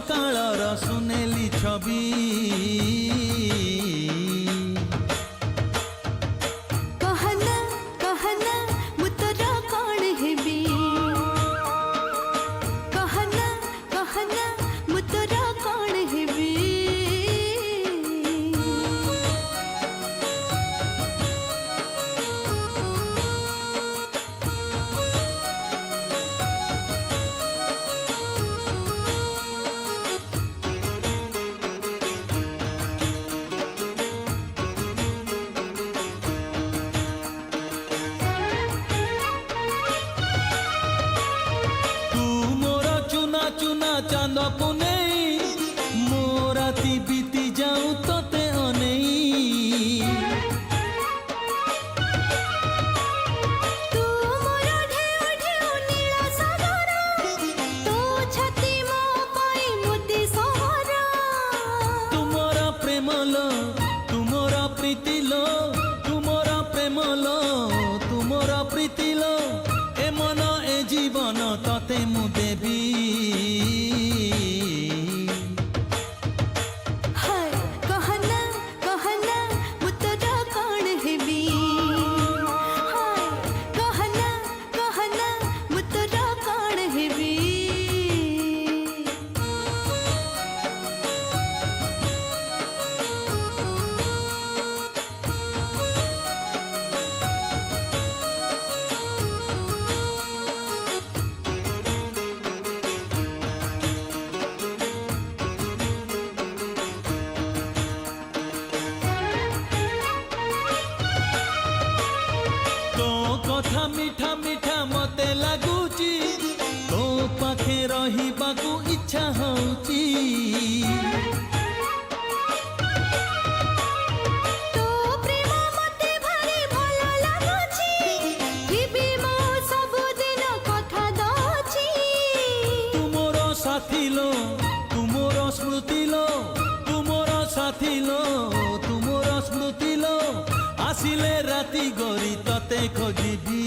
सकाळर सुनेली छवि कहना कहना मु तोर कौन हेबी कहना कहना मु तोर कौन हेबी चुना चांद पुने मो राती बीती जाऊं तोते अनेई तू मोरा ढेउ ढेउ नीला सागर तो छाती मो पाई मोती सहरा तुमरा प्रेम लो तुमरा प्रीति लो तुमरा प्रेम लो तुमरा प्रीति लो ए मन ए जीवन तते मु देवी हाय कहना कहना मु तोर कौन हेबी हाय कहना कहना मु तोर कौन हेबी कथा मीठा मीठा मते लगुची तो पाखे रहिबाकू इच्छा होची तो प्रेम मते भारी भलो लागुची हिबी मो सब दिन कथा दची तुमोर साथी लो तुमोर स्मृति लो तुमोर साथी लो तुमोर स्मृति लो आसिले राती गरी तते खोजिबी